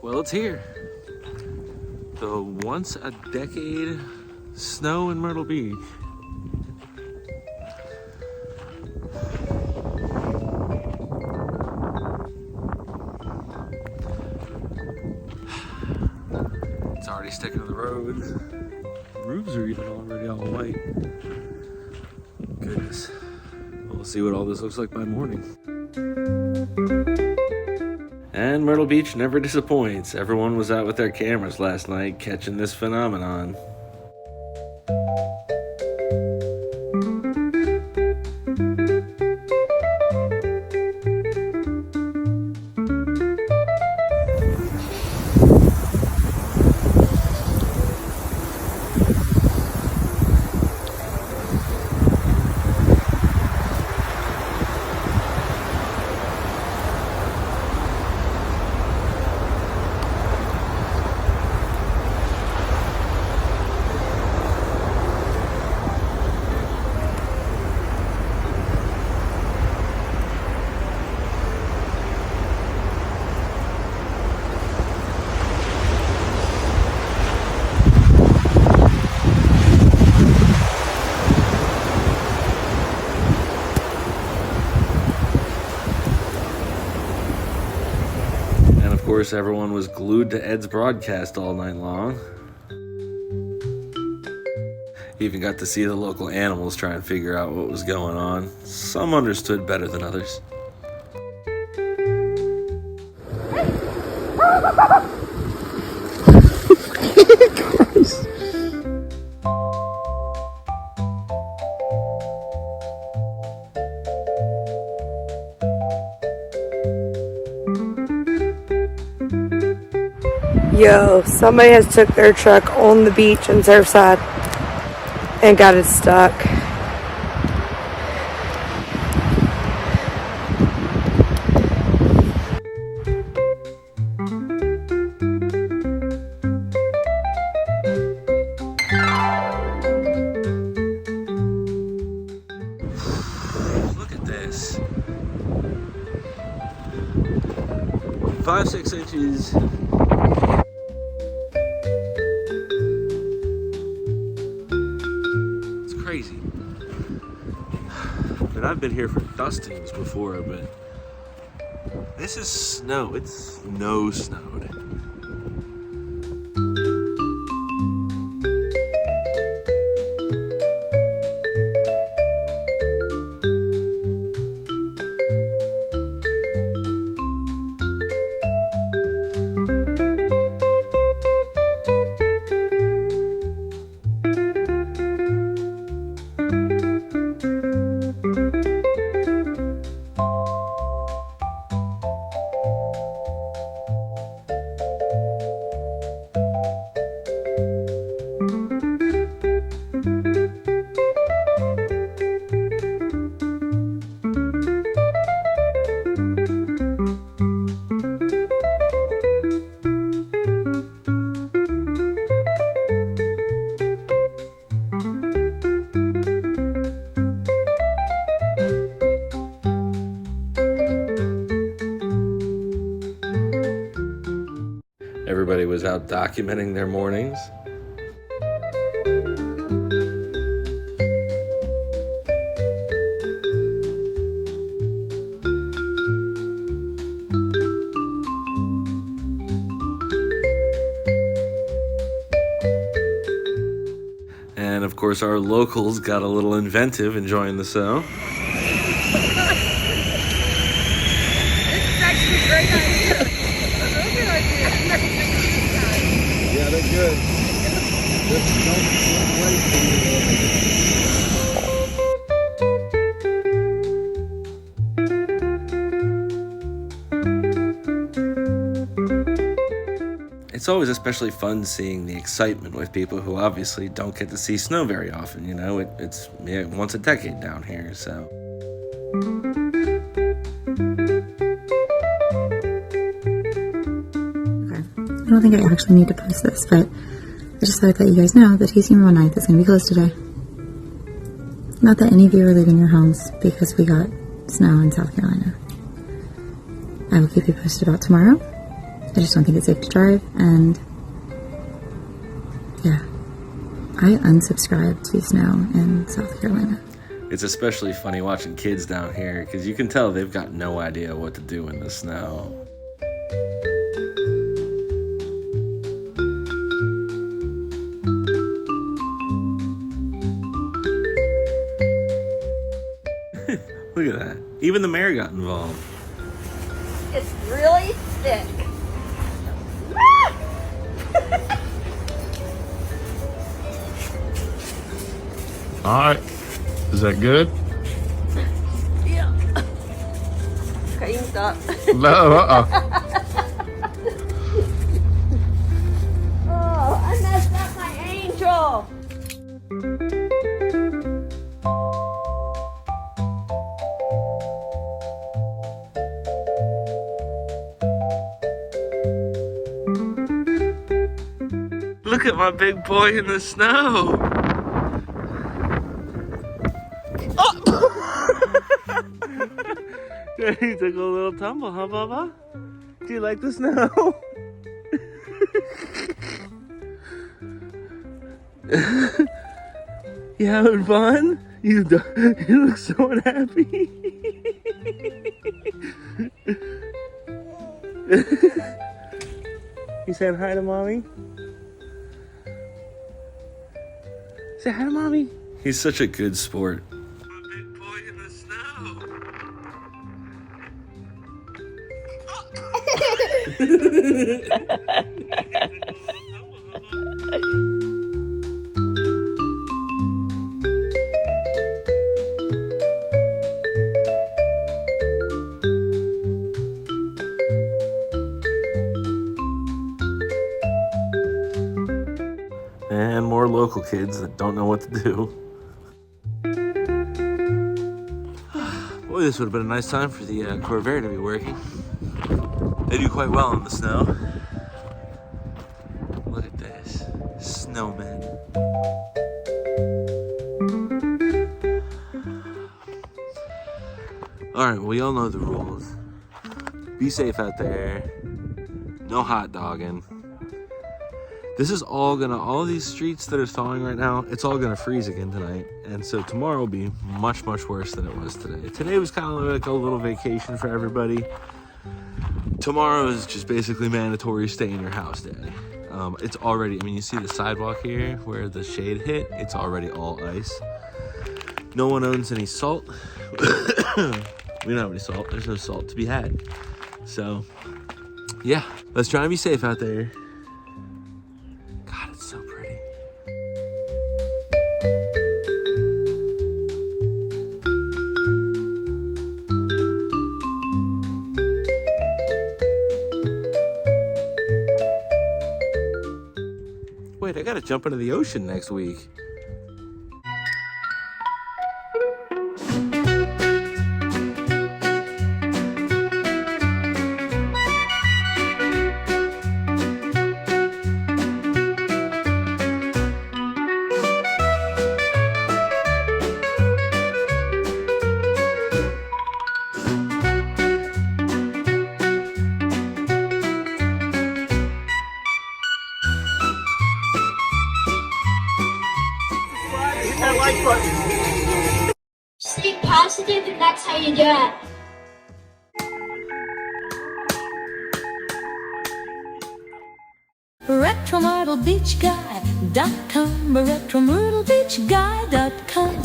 Well, it's here. The once a decade snow in Myrtle Beach. It's already sticking to the roads. Roofs are even already all white. Goodness. We'll see what all this looks like by morning. And Myrtle Beach never disappoints. Everyone was out with their cameras last night catching this phenomenon. Of course, everyone was glued to Ed's broadcast all night long. Even got to see the local animals try and figure out what was going on. Some understood better than others. Yo, somebody has took their truck on the beach in Surfside and got it stuck. Look at this. 5-6 inches. Crazy. But I've been here for dustings before, but this is snow. It's snowed. Everybody was out documenting their mornings. And of course, our locals got a little inventive enjoying the snow. This is actually a great idea. A real good idea. Yeah, they're good. It's always especially fun seeing the excitement with people who obviously don't get to see snow very often. You know, it's once a decade down here, so. I don't think I actually need to post this, but I just thought I'd let you guys know that TC Memorial Night is going to be closed today. Not that any of you are leaving your homes because we got snow in South Carolina. I will keep you posted about tomorrow I just don't think it's safe to drive, and yeah, I unsubscribed to snow in South Carolina. It's especially funny watching kids down here because you can tell they've got no idea what to do in the snow. Look at that. Even the mayor got involved. It's really thick. All right. Is that good? Yeah. Okay, you can stop. No, Oh, I messed up my angel. Look at my big boy in the snow. He took a little tumble, huh, Bubba? Do you like the snow? You having fun? You look so unhappy. You saying hi to mommy? Say hi to mommy. He's such a good sport. My big boy in the snow. And more local kids that don't know what to do. Boy, this would have been a nice time for the Corvair to be working. They do quite well in the snow. Look at this. Snowmen. Alright, well, we all know the rules. Be safe out there. No hot dogging. This is all these streets that are thawing right now, it's all gonna freeze again tonight. And so tomorrow will be much, much worse than it was today. Today was kind of like a little vacation for everybody. Tomorrow is just basically mandatory stay in your house day. It's already, I mean, you see the sidewalk here where the shade hit, it's already all ice. No one owns any salt. We don't have any salt, there's no salt to be had. So, yeah, let's try and be safe out there. God, it's so pretty. Wait, I gotta jump into the ocean next week. Stay positive, and that's how you do it. Retro Myrtle Beach Guy.com, Retro Myrtle Beach Guy.com.